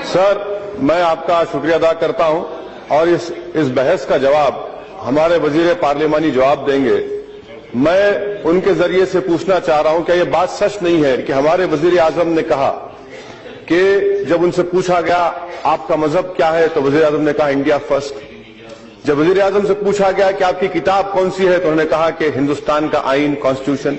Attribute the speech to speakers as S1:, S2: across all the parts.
S1: Sir, मैं आपका शुक्रिया अदा करता हूं और इस बहस का जवाब हमारे वजीर पार्लिमानी जवाब देंगे। मैं उनके जरिए से पूछना चाह रहा हूं, क्या यह बात सच नहीं है कि हमारे वजीर आजम ने कहा कि जब उनसे पूछा गया आपका मजहब क्या है तो वजीर आजम ने कहा इंडिया फर्स्ट। जब वजीर आजम से पूछा गया कि आपकी किताब कौन सी है तो उन्होंने कहा कि हिंदुस्तान का आईन, कॉन्स्टिट्यूशन।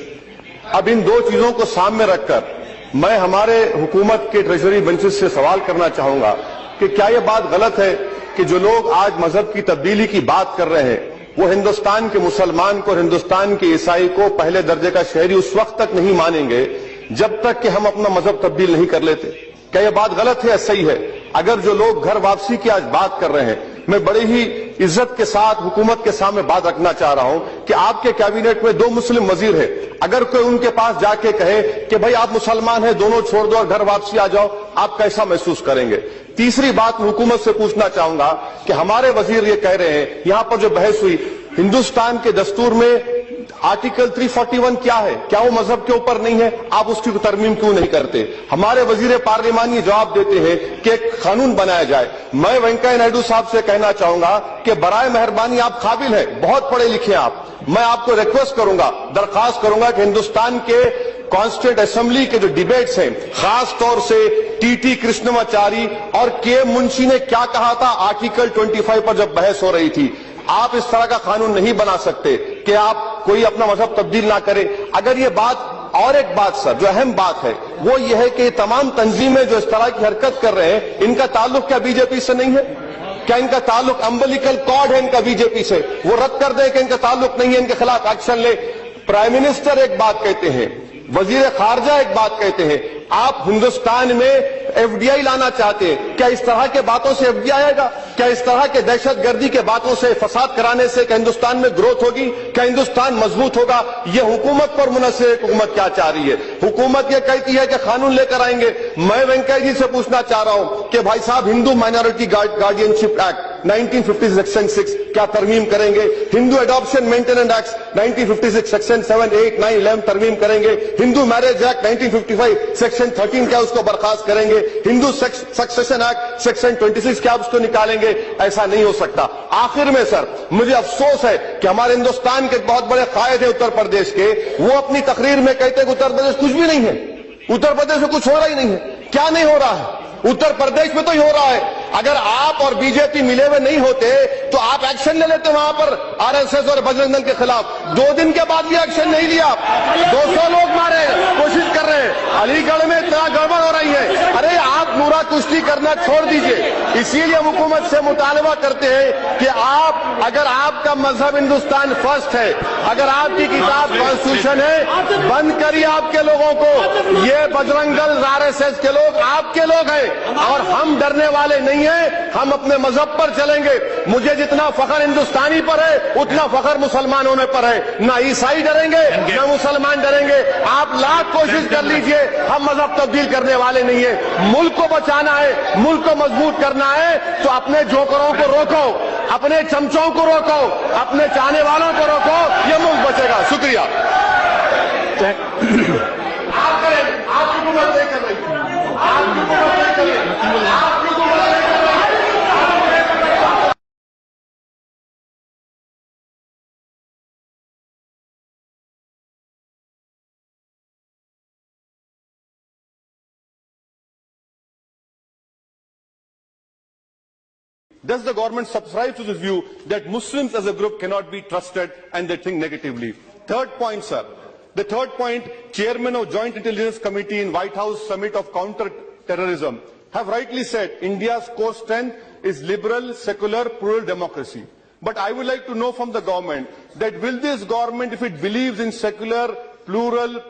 S1: अब इन दो चीजों को सामने रखकर मैं हमारे हुकूमत के ट्रेजरी बेंचेस से सवाल करना चाहूंगा कि क्या यह बात गलत है कि जो लोग आज मजहब की तब्दीली की बात कर रहे हैं वो हिंदुस्तान के मुसलमान को और हिंदुस्तान के ईसाई को पहले दर्जे का शहरी उस वक्त तक नहीं मानेंगे जब तक कि हम अपना मजहब तब्दील नहीं कर लेते। क्या यह बात गलत है या सही है? अगर जो लोग घर वापसी की आज बात कर रहे हैं, मैं बड़ी ही इज्जत के साथ हुकूमत के सामने बात रखना चाह रहा हूं कि आपके कैबिनेट में 2 मुस्लिम वजीर है। अगर कोई उनके पास जाके कहे कि भाई आप मुसलमान हैं, दोनों छोड़ दो और घर वापसी आ जाओ, आप कैसा महसूस करेंगे? तीसरी बात मैं हुकूमत से पूछना चाहूंगा कि हमारे वजीर ये कह रहे हैं, यहां पर जो बहस हुई, हिंदुस्तान के दस्तूर में आर्टिकल 341 क्या है? क्या वो मजहब के ऊपर नहीं है? आप उसकी तरमीम क्यों नहीं करते? हमारे वजीर पार्लिमानी जवाब देते हैं कि एक कानून बनाया जाए। मैं वेंकैया नायडू साहब से कहना चाहूंगा कि बराए मेहरबानी आप काबिल हैं, बहुत पढ़े लिखे आप, मैं आपको रिक्वेस्ट करूंगा, दरखास्त करूंगा कि हिंदुस्तान के कॉन्स्टिट्यूंट असेंबली के जो डिबेट्स हैं, खास तौर से टीटी कृष्णमाचारी और के मुंशी ने क्या कहा था आर्टिकल 25 पर जब बहस हो रही थी, आप इस तरह का कानून नहीं बना सकते कि आप कोई अपना मजहब तब्दील ना करे। अगर ये बात, और एक बात सर जो अहम बात है वो ये है कि तमाम तंजीमें जो इस तरह की हरकत कर रहे हैं, इनका ताल्लुक क्या बीजेपी से नहीं है? क्या इनका ताल्लुक अम्बिलिकल कॉर्ड है इनका बीजेपी से? वो रद्द कर दें कि इनका ताल्लुक नहीं है, इनके खिलाफ एक्शन ले। प्राइम मिनिस्टर एक बात कहते हैं, वजीर खारजा एक बात कहते हैं, आप हिंदुस्तान में एफडीआई लाना चाहते हैं। क्या इस तरह के बातों से एफडीआई आएगा? क्या इस तरह के दहशतगर्दी के बातों से, फसाद कराने से क्या हिंदुस्तान में ग्रोथ होगी? क्या हिंदुस्तान मजबूत होगा? यह हुकूमत पर मुनहसर हुकूमत क्या चाह रही है? हुकूमत यह कहती है कि कानून लेकर आएंगे। मैं वेंकैया जी से पूछना चाह रहा हूं कि भाई साहब, Hindu minority guardianship act 1956 section 6 क्या तरमीम करेंगे? Hindu adoption maintenance act 1956 section 7, 8, 9, 11 तरमीम करेंगे? हिंदू मैरिज एक्ट 1955 सेक्शन 13 क्या उसको बर्खास्त करेंगे? हिंदू सक्सेशन एक्ट सेक्शन 26 क्या उसको निकालेंगे? ऐसा नहीं हो सकता। आखिर में सर, मुझे अफसोस है कि हमारे हिंदुस्तान के बहुत बड़े कायद हैं उत्तर प्रदेश के, वो अपनी तकरीर में कहते हैं कि उत्तर प्रदेश कुछ भी नहीं है, उत्तर प्रदेश में कुछ हो रहा ही नहीं है। क्या नहीं हो रहा है? उत्तर प्रदेश में तो ही हो रहा है। अगर आप और बीजेपी मिले हुए नहीं होते तो आप एक्शन ले लेते वहां पर आरएसएस और बजरंग दल के खिलाफ। 2 दिन के बाद भी एक्शन नहीं लिया। 200 लोग मारे, कोशिश कर रहे हैं। अलीगढ़ में इतना गड़बड़ हो रही है। अरे आप नूरा कुश्ती करना छोड़ दीजिए। इसीलिए हुकूमत से मुतालबा करते हैं कि आप, अगर आपका मजहब हिंदुस्तान फर्स्ट है, अगर आपकी किताब कॉन्स्टिट्यूशन है, बंद करिए आपके लोगों को। ये बजरंग दल, आरएसएस के लोग आपके लोग हैं और हम डरने वाले नहीं है। हम अपने मजहब पर चलेंगे। मुझे जितना फख्र हिंदुस्तानी पर है उतना फख्र मुसलमानों में पर है। ना ईसाई डरेंगे ना मुसलमान डरेंगे। आप लाख कोशिश कर लीजिए, हम मजहब तब्दील करने वाले नहीं है। मुल्क को बचाना है, मुल्क को मजबूत करना है तो अपने जोकरों को रोको, अपने चमचों को रोको, अपने चाहने वालों को रोको, ये मुल्क बचेगा। शुक्रिया। आप करें, आपकी हुकूमत नहीं कर रही, आपकी हुकूमत नहीं कर रही, आपकी हुकूमत नहीं कर रही। Does the government subscribe to this view that Muslims as a group cannot be trusted and they think negatively? Third point, sir. The third point, Chairman of Joint Intelligence Committee in White House Summit of Counter-Terrorism have rightly said India's core strength is liberal, secular, plural democracy. But I would like to know from the government that will this government, if it believes in secular, plural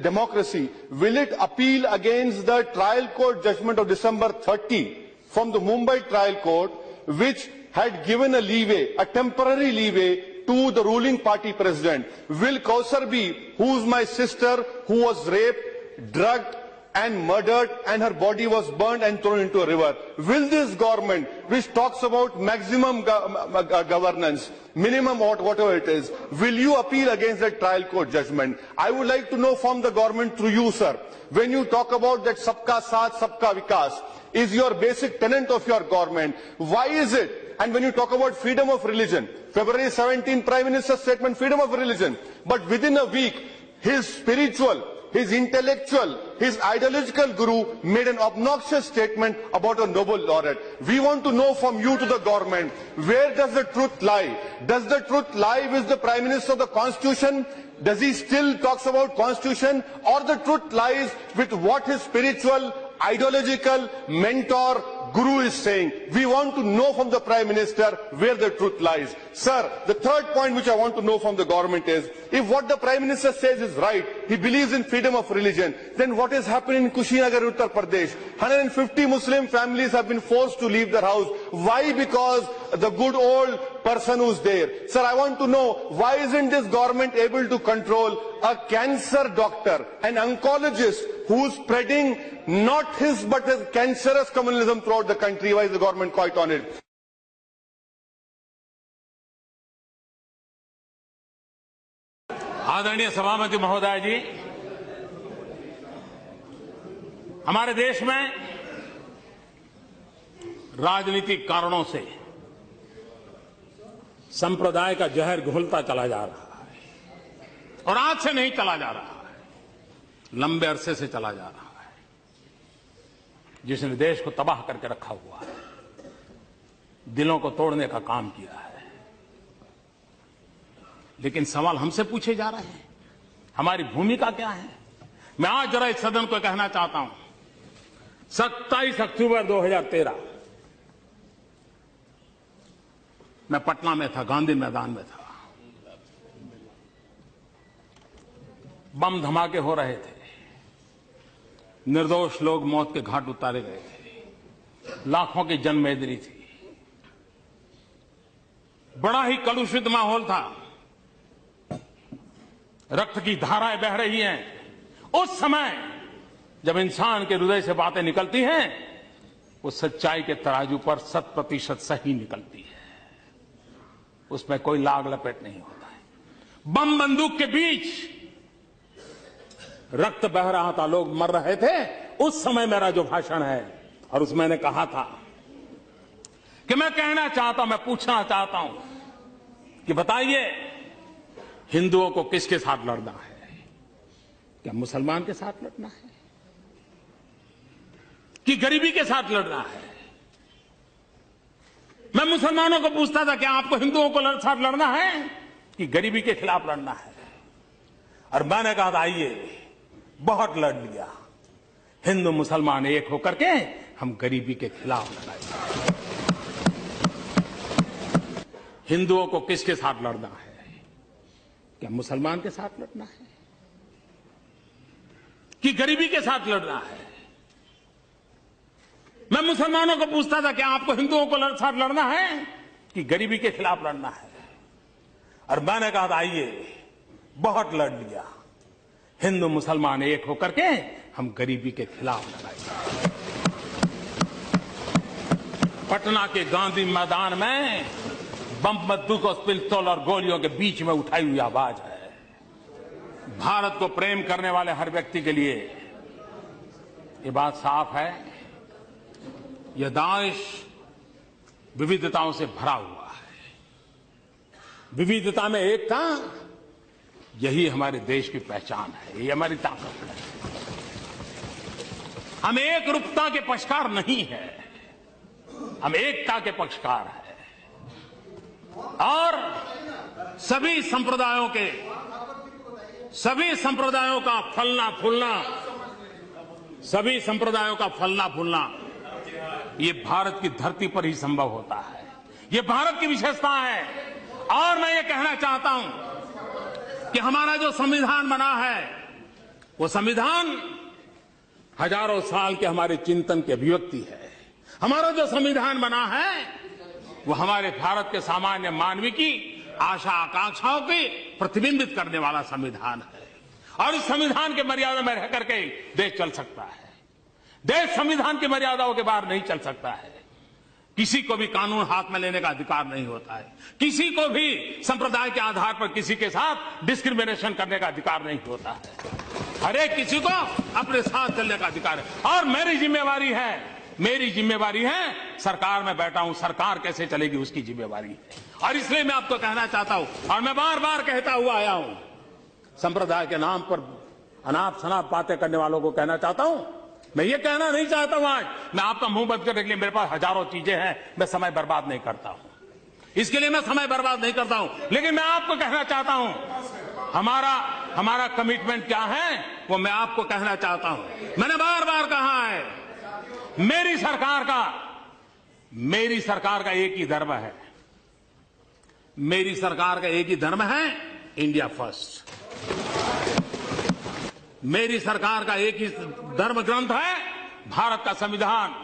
S1: democracy, will it appeal against the trial court judgment of December 30 from the Mumbai trial court, which had given a leeway, a temporary leeway to the ruling party president? Will Kausar B, who's my sister, who was raped, drugged and murdered and her body was burned and thrown into a river, will this government, which talks about maximum governance, minimum whatever it is, will you appeal against that trial court judgment? I would like to know from the government through you, sir, when you talk about that sabka saath, sabka vikas, is your basic tenet of your government. Why is it? And when you talk about freedom of religion, February 17, Prime Minister's statement, freedom of religion, but within a week, his spiritual, his intellectual, his ideological guru made an obnoxious statement about a Nobel laureate. We want to know from you to the government, where does the truth lie? Does the truth lie with the Prime Minister of the Constitution? Does he still talks about Constitution? Or the truth lies with what his spiritual, ideological mentor, guru is saying? We want to know from the Prime Minister where the truth lies. Sir, the third point which I want to know from the government is, if what the Prime Minister says is right, he believes in freedom of religion, then what is happening in Kushinagar, Uttar Pradesh? 150 Muslim families have been forced to leave their house. Why? Because the good old person who's there. Sir, I want to know, why isn't this government able to control a cancer doctor, an oncologist who's spreading not his but his cancerous communalism throughout the country? Why is the government quiet on it?
S2: आदरणीय सभापति महोदय जी, हमारे देश में राजनीतिक कारणों से संप्रदाय का जहर घुलता चला जा रहा है और आज से नहीं चला जा रहा है, लंबे अरसे से चला जा रहा है, जिसने देश को तबाह करके रखा हुआ है, दिलों को तोड़ने का काम किया है। लेकिन सवाल हमसे पूछे जा रहे हैं, हमारी भूमिका क्या है? मैं आज जरा इस सदन को कहना चाहता हूं, 27 अक्टूबर 2013 मैं पटना में था, गांधी मैदान में था। बम धमाके हो रहे थे, निर्दोष लोग मौत के घाट उतारे गए थे, लाखों की जनमेदनी थी, बड़ा ही कलुषित माहौल था, रक्त की धाराएं बह रही हैं। उस समय जब इंसान के हृदय से बातें निकलती हैं, वो सच्चाई के तराजू पर 100% सही निकलती है, उसमें कोई लाग लपेट नहीं होता है। बम बंदूक के बीच रक्त बह रहा था, लोग मर रहे थे। उस समय मेरा जो भाषण है, और उसमें मैंने कहा था कि मैं कहना चाहता हूं, मैं पूछना चाहता हूं कि बताइए, हिंदुओं को किसके साथ लड़ना है? क्या मुसलमान के साथ लड़ना है कि गरीबी के साथ लड़ना है? मैं मुसलमानों को पूछता था, क्या आपको हिंदुओं को साथ लड़ना है कि गरीबी के खिलाफ लड़ना है? और मैंने कहा था, आइए, बहुत लड़ लिया, हिंदू मुसलमान एक होकर के हम गरीबी के खिलाफ लड़ाएंगे। हिंदुओं को किसके साथ लड़ना है? क्या मुसलमान के साथ लड़ना है कि गरीबी के साथ लड़ना है? मैं मुसलमानों को पूछता था, क्या आपको हिंदुओं को साथ लड़ना है कि गरीबी के खिलाफ लड़ना है? और मैंने कहा था, आइए, बहुत लड़ लिया, हिंदू मुसलमान एक होकर के हम गरीबी के खिलाफ लड़ाएंगे। पटना के गांधी मैदान में बम बंदूक और पिस्तौल और गोलियों के बीच में उठाई हुई आवाज है। भारत को प्रेम करने वाले हर व्यक्ति के लिए ये बात साफ है, यह देश विविधताओं से भरा हुआ है। विविधता में एकता, यही हमारे देश की पहचान है, ये हमारी ताकत है। हम एक रूपता के पक्षकार नहीं है, हम एकता के पक्षकार हैं। और सभी संप्रदायों का फलना फूलना, ये भारत की धरती पर ही संभव होता है। ये भारत की विशेषता है। और मैं ये कहना चाहता हूं कि हमारा जो संविधान बना है, वो संविधान हजारों साल के हमारे चिंतन की अभिव्यक्ति है। हमारा जो संविधान बना है, वो हमारे भारत के सामान्य मानवी की आशा आकांक्षाओं को प्रतिबिंबित करने वाला संविधान है। और इस संविधान के मर्यादा में रह करके देश चल सकता है। देश संविधान की मर्यादाओं के बाहर नहीं चल सकता है। किसी को भी कानून हाथ में लेने का अधिकार नहीं होता है। किसी को भी संप्रदाय के आधार पर किसी के साथ डिस्क्रिमिनेशन करने का अधिकार नहीं होता है। हर एक किसी को अपने साथ चलने का अधिकार है। और मेरी जिम्मेवारी है मेरी जिम्मेवारी है, सरकार में बैठा हूं, सरकार कैसे चलेगी उसकी जिम्मेवारी है। और इसलिए मैं आपको कहना चाहता हूं, और मैं बार बार कहता हुआ आया हूं, संप्रदाय के नाम पर अनाप शनाप बातें करने वालों को कहना चाहता हूं, मैं ये कहना नहीं चाहता हूं आज, मैं आपका मुंह बंद करने के लिए मेरे पास हजारों चीजें हैं, मैं समय बर्बाद नहीं करता हूं, इसके लिए मैं समय बर्बाद नहीं करता हूं। लेकिन मैं आपको कहना चाहता हूं, हमारा कमिटमेंट क्या है वो मैं आपको कहना चाहता हूं। मैंने बार बार कहा है, मेरी सरकार का एक ही धर्म है, मेरी सरकार का एक ही धर्म है, इंडिया फर्स्ट। मेरी सरकार का एक ही धर्म ग्रंथ है, भारत का संविधान।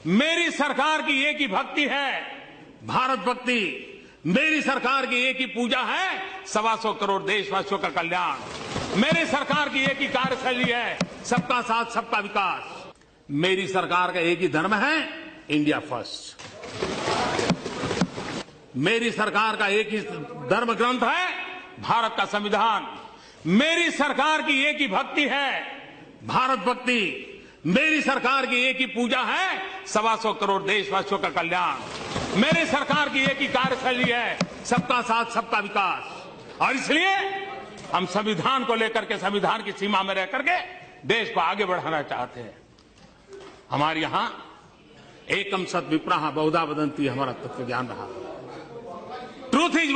S2: मेरी सरकार की एक ही भक्ति है, भारत भक्ति। मेरी सरकार की एक ही पूजा है, 125 करोड़ देशवासियों का कल्याण। मेरी सरकार की एक ही कार्यशैली है, सबका साथ सबका विकास। मेरी सरकार का एक ही धर्म है, इंडिया फर्स्ट। मेरी सरकार का एक ही धर्म ग्रंथ है, भारत का संविधान। मेरी सरकार की एक ही भक्ति है, भारत भक्ति। मेरी सरकार की एक ही पूजा है, 125 करोड़ देशवासियों का कल्याण। मेरी सरकार की एक ही कार्यशैली है, सबका साथ सबका विकास। और इसलिए हम संविधान को लेकर के, संविधान की सीमा में रह करके देश को आगे बढ़ाना चाहते हैं। हमारे यहां एकम सत विप्रः बहुधा वदन्ति हमारा तत्व ज्ञान रहा। Truth is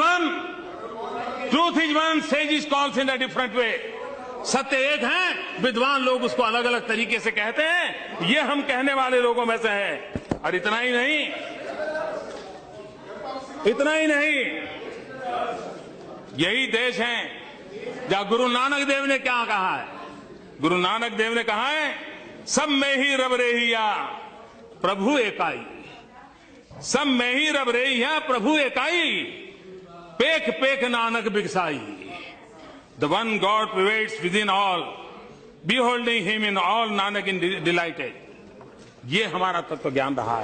S2: one, says calls in a different way. सत्य एक है, विद्वान लोग उसको अलग अलग तरीके से कहते हैं। ये हम कहने वाले लोगों में से है। और इतना ही नहीं, यही देश है जहां गुरु नानक देव ने क्या कहा है। गुरु नानक देव ने कहा है, सब में ही रब रेहिया प्रभु एकाई। सब में ही रब रेहिया प्रभु एकाई, पेख पेख Nanak बिगसाई। The one God pervades within all, beholding him in all, Nanak in delighted। ये हमारा तत्व ज्ञान रहा है।